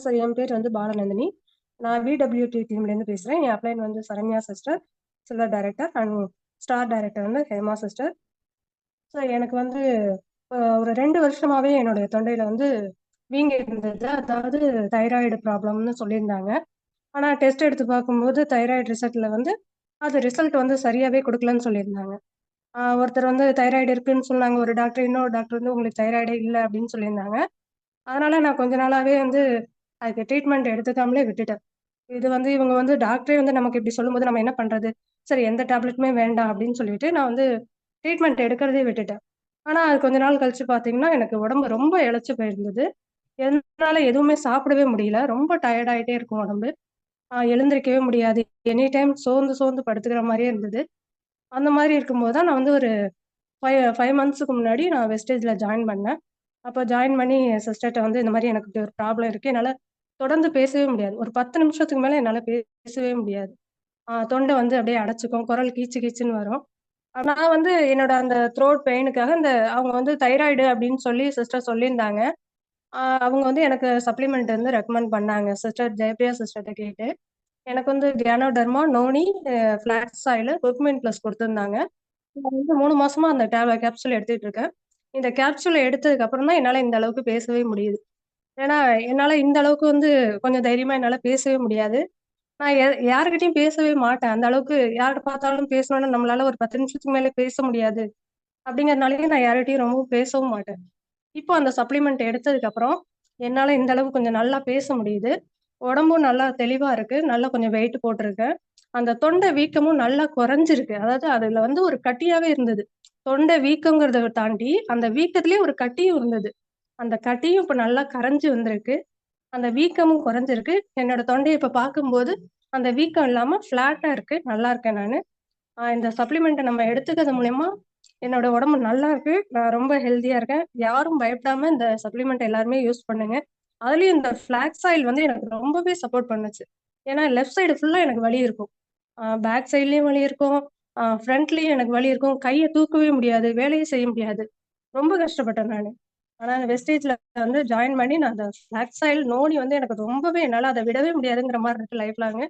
Sir என் பேர் வந்து பாலநந்தினி. நான் விடபிள்யூடி டீம்லேருந்து பேசுறேன். என் அப்ளைன் வந்து Saranya sister, silver director and star director வந்து ஹேமா சிஸ்டர். ஸோ எனக்கு வந்து ஒரு 2 வருஷமாவே என்னுடைய தொண்டையில வந்து வீங்கி இருந்தது. அதாவது தைராய்டு ப்ராப்ளம்னு சொல்லியிருந்தாங்க. ஆனா டெஸ்ட் எடுத்து பார்க்கும்போது தைராய்டு ரிசல்ட்ல வந்து அது ரிசல்ட் வந்து சரியாவே குடுக்கலன்னு சொல்லியிருந்தாங்க. ஒருத்தர் வந்து தைராய்டு இருக்குன்னு சொன்னாங்க ஒரு டாக்டர். இன்னொரு டாக்டர் வந்து உங்களுக்கு தைராய்டே இல்ல அப்படின்னு சொல்லியிருந்தாங்க. அதனால நான் கொஞ்ச நாளாவே வந்து அதுக்கு ட்ரீட்மெண்ட் எடுத்துக்காமலே விட்டுட்டேன். இது வந்து இவங்க வந்து டாக்டரே வந்து நமக்கு இப்படி சொல்லும்போது நம்ம என்ன பண்றது? சரி எந்த டேப்லெட்டுமே வேண்டாம் அப்படின்னு சொல்லிட்டு நான் வந்து ட்ரீட்மெண்ட் எடுக்கிறதே விட்டுட்டேன். ஆனா அது கொஞ்ச நாள் கழிச்சு பார்த்தீங்கன்னா, எனக்கு உடம்பு ரொம்ப இளைச்சு போயிருந்தது. என்னால எதுவுமே சாப்பிடவே முடியல. ரொம்ப டயர்ட் ஆயிட்டே இருக்கும் உடம்பு. எழுந்திரிக்கவே முடியாது. எனி டைம் சோர்ந்து சோர்ந்து படுத்துக்கிற மாரியே இருந்தது. அந்த மாரி இருக்கும்போது தான் நான் வந்து ஒரு 5 மந்த்ஸ்க்கு முன்னாடி நான் வெஸ்டேஜ்ல ஜாயின் பண்ணேன். அப்ப ஜாயின் பண்ணி என் சிஸ்டர்ட்ட வந்து இந்த மாரி எனக்கு இப்படி ஒரு ப்ராப்ளம் இருக்கு. என்னால தொடர்ந்து பேசவே முடியாது. ஒரு 10 நிமிஷத்துக்கு மேல என்னால பேசவே முடியாது. தொண்டை வந்து அப்படியே அடைச்சுக்கும். குரல் கீச்சு கீச்சுன்னு வரும். நான் வந்து என்னோட அந்த த்ரோட் பெயினுக்காக அவங்க வந்து தைராய்டு அப்படின்னு சொல்லி சிஸ்டர் சொல்லியிருந்தாங்க. அவங்க வந்து எனக்கு சப்ளிமெண்ட் வந்து ரெக்கமெண்ட் பண்ணாங்க. சிஸ்டர் ஜெயப்ரியா சிஸ்டர்ட்ட கேட்டு. எனக்கு வந்து ganoderma, noni, flax oil, curcumin plus குடுத்திருந்தாங்க. நான் வந்து 3 மாசமா அந்த கேப்சூல் எடுத்துட்டு இருக்கேன். இந்த கேப்சூல் எடுத்ததுக்கு அப்புறம் தான் என்னால இந்த அளவுக்கு பேசவே முடியுது. ஏன்னா, என்னால இந்த அளவுக்கு வந்து கொஞ்சம் தைரியமா என்னால பேசவே முடியாது. நான் யார்கிட்டயும் பேசவே மாட்டேன். அந்த அளவுக்கு யார்ட்ட பார்த்தாலும் பேசணும்னா நம்மளால ஒரு 10 நிமிஷத்துக்கு மேல பேச முடியாது. அப்படிங்கிறதுனாலயே நான் யார்கிட்டயும் ரொம்பவும் பேசவும் மாட்டேன். இப்போ அந்த சப்ளிமெண்ட் எடுத்ததுக்கு அப்புறம், என்னால இந்த அளவுக்கு கொஞ்சம் நல்லா பேச முடியுது. உடம்பும் நல்லா தெளிவா இருக்கு. நல்லா கொஞ்சம் வெயிட் போட்டிருக்கேன். அந்த தொண்டை வீக்கமும் நல்லா குறைஞ்சிருக்கு. அதாவது அதுல வந்து ஒரு கட்டியாவே இருந்தது. தொண்டை வீக்கங்கிறத தாண்டி, அந்த வீக்கத்திலேயே ஒரு கட்டியும் இருந்தது. அந்த கட்டியும் இப்ப நல்லா கரைஞ்சு வந்திருக்கு. அந்த வீக்கமும் குறைஞ்சிருக்கு. என்னோட தொண்டைய இப்ப பார்க்கும்போது, அந்த வீக்கம் இல்லாம ஃப்ளாட்டா இருக்கு. நல்லா இருக்கேன் நானு. இந்த சப்ளிமெண்ட்ட நம்ம எடுத்துக்கிறது மூலியமா, என்னோட உடம்பு நல்லா இருக்கு. நான் ரொம்ப ஹெல்தியா இருக்கேன். யாரும் பயப்படாம இந்த சப்ளிமெண்ட் எல்லாருமே யூஸ் பண்ணுங்க. அதுலயும் இந்த ஃபிளாக்ஸ் ஆயில் வந்து எனக்கு ரொம்பவே சப்போர்ட் பண்ணுச்சு. ஏன்னா லெஃப்ட் சைடு ஃபுல்லா எனக்கு வலி இருக்கும். பேக் சைட்லயும் வலி இருக்கும். ஃப்ரண்ட்லயும் எனக்கு வலி இருக்கும். கைய தூக்கவே முடியாது. வேலையே செய்ய முடியாது. ரொம்ப கஷ்டப்பட்டேன் நானு. ஆனா வெஸ்டேஜ்ல வந்து ஜாயின் பண்ணி நான் அந்த ஃபிளாக்ஸ் ஆயில், நோனி வந்து எனக்கு ரொம்பவே என்னால அத விடவே முடியாதுங்கிற மாரி இருக்கு லைஃப் லாங்கு.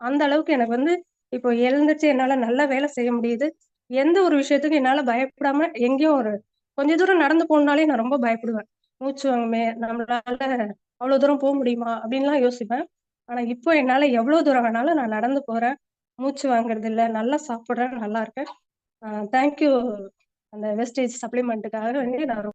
அந்த அளவுக்கு எனக்கு வந்து இப்போ எழுந்துருச்சு என்னால நல்லா வேலை செய்ய முடியுது. எந்த ஒரு விஷயத்துக்கும் என்னால பயப்படாம எங்கேயும் ஒரு கொஞ்ச தூரம் நடந்து போணும்னாலே நான் ரொம்ப பயப்படுவேன். மூச்சு வாங்குமே, நம்மளால அவ்வளோ தூரம் முடியுமா? அப்படின்லாம் யோசிப்பேன். ஆனா இப்போ என்னால எவ்வளோ தூரம் வேணாலும் நான் நடந்து போறேன். மூச்சு வாங்குறது இல்ல. நல்லா சாப்பிடுறேன். நல்லா இருக்கேன். தேங்க் யூ அந்த வெஸ்டேஜ் சப்ளிமெண்ட்டுக்காக வேண்டி நான்